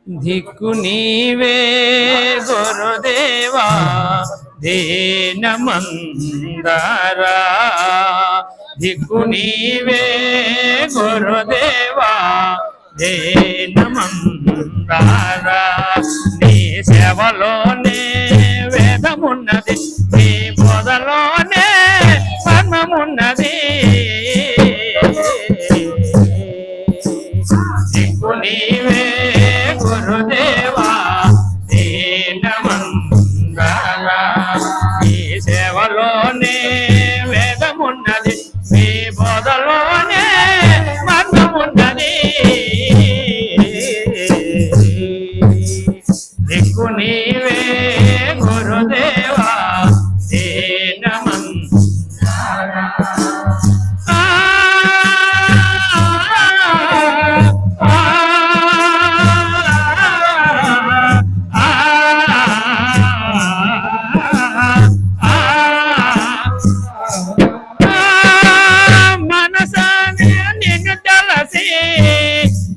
దిక్కు నీవే గురుదేవా దీనమందారా దిక్కు నీవే గురుదేవా దీనమందారా నీ సేవలోనే వేదమున్నది నీ బోధలోనే పద్మమున్నది దిక్కు నీవే గురుదేవా దీనమందారా నీ సేవలోనే వేదమున్నది నీ బోధలోనే పద్మమున్నది దిక్కు నీవే గురుదేవా దీనమందారా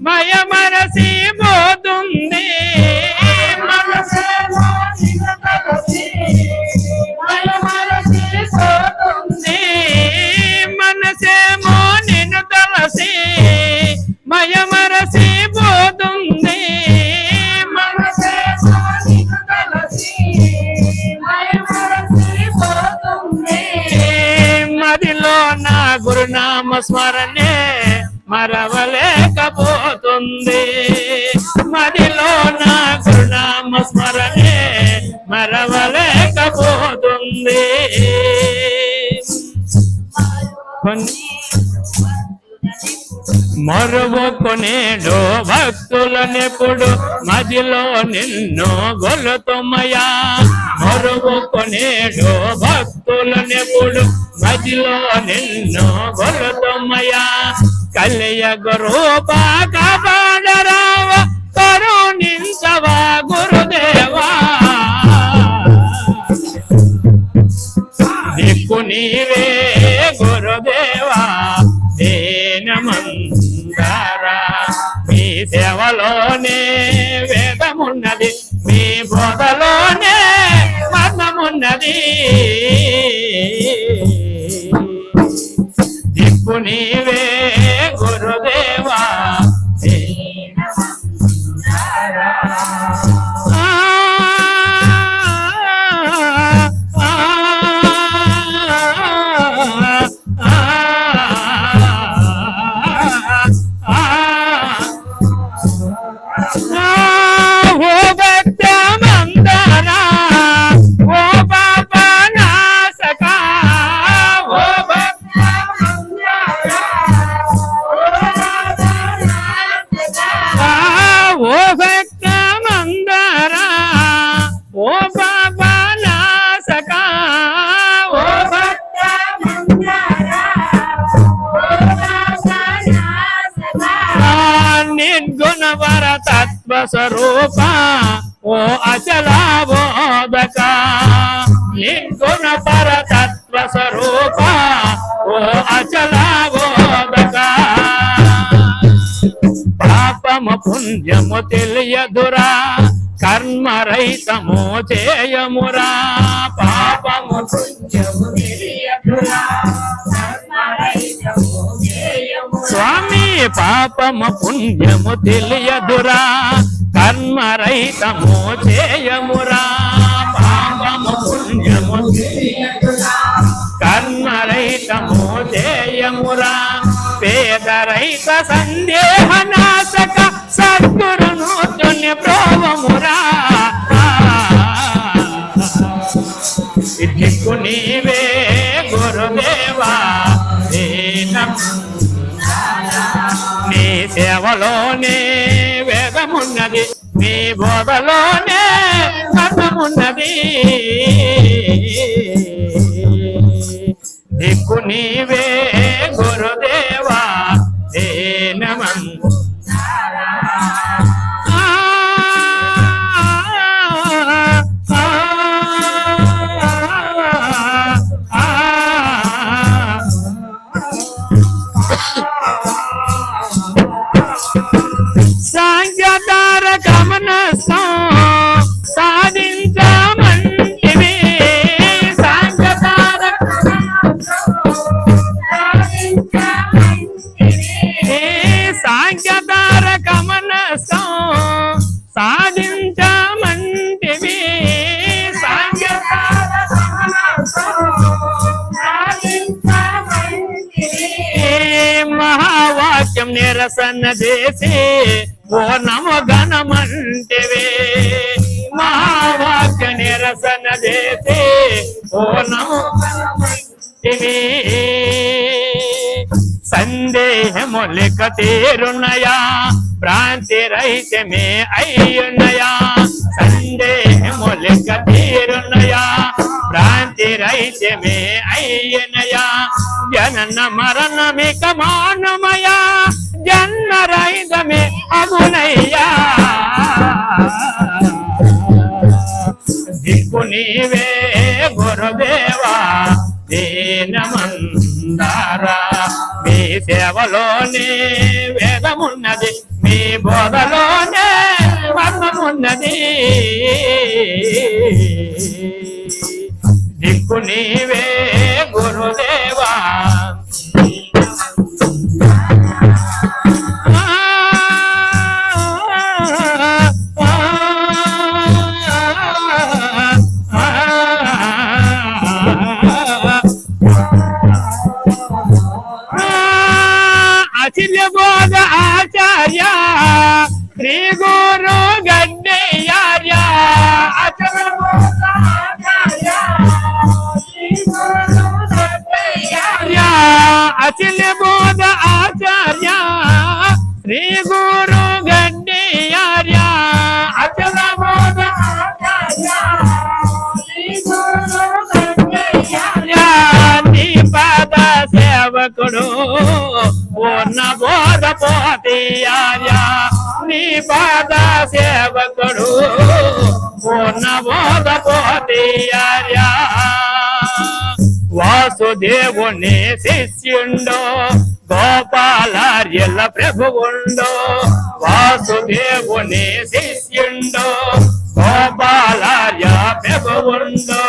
మయమరసి పోతుంది మనసేమో నిన్ను తలసి మయమరసి పోతుంది మదిలో నా గురునామ స్మరణే మరవలేకపోతుంది మదిలో నా గురునామ స్మరణే మరవలేకపోతుంది మరువకొనేడు భక్తులనెప్పుడు మదిలో నిన్ను గొలుతుమయా మరువకొనేడు భక్తులనెప్పుడు మదిలో నిన్ను గొలుతుమయా కలియ గురూప కాపాడరావ కరుణించవా గురుదేవా దిక్కు నీవే గురుదేవా దీనమందారా మీ సేవలోనే వేదమున్నది మీ బోధలోనే మర్మమున్నది దిక్కు నీవే గురుదేవా దీనమందారా నిర్గుణవర తత్వ స్వరూప ఓ అచలా బోధక నిర్గుణవర తత్వ స్వరూప ఓ అచలా బోధక పాపము పుణ్యము తెలియదురా కర్మరహితము చేయమురా పాపము పుణ్యము తెలియదురా స్వామి పాపము పుణ్యము తెలియదురా కర్మరహితము చేయమురా పాపము పుణ్యము తెలియదురా కర్మరహితము చేయమురా పేదరహిత సందేహనాశక సద్గురును తుణ్య ప్రోవమురా దిక్కు నీవే గురుదేవా నీ సేవలోనే వేదమున్నది నీ బోధలోనే మర్మమున్నది దిక్కు నీవే గురుదేవా దీనమందారా సాంఖ్యతార కమన సాధించమంటివి మహావాక్యం నిరసన చేసి ఓ నమో గణమంటివే మహావాక్య నిరసన చేసి ఓ నమో గణమంటివే సందేహము లెక్క తీరున్నయా భ్రాంతి రహితమే అయ్యున్నయా సందేహము లెక్క తీరున్నయా భ్రాంతి రహితమే అయ్యనయా జనన మరణమిక మానమయా జన్మ రహితమే అగునయ్యా దిక్కు నీవే గురుదేవా దీనమందారా మీ సేవలోనే వేదమున్నది మీ బోధలోనే మర్మమున్నది దిక్కు నీవే గురుదేవా అచిల్య బోధ ఆచార్య శ్రీ గురు గడ్డయ్యార్య అచల బోధ ఆచార్య శ్రీ గురు గడ్డయ్యార్య అచిల్య బోధ ఆచార్య శ్రీ గురు గడ్డయ్యార్య అచల బోధ ఆచార్య శ్రీ గురు గడ్డయ్యార్య నీ పాద సేవకుడు పూర్ణ బోధ పోతీయార్య నీ పాద సేవకుడు పూర్ణ బోధ పోతీయార్య వాసుదేవుని శిష్యుండో గోపాలార్యుల ప్రభువుండో వాసుదేవుని శిష్యుండో గోపాలార్య ప్రభువుండో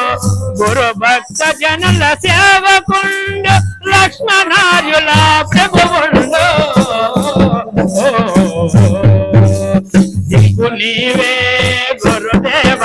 గురు భక్త జనుల సేవకుండు లక్ష్మణార్యుల ప్రభువుండో దిక్కు నీవే గురుదేవ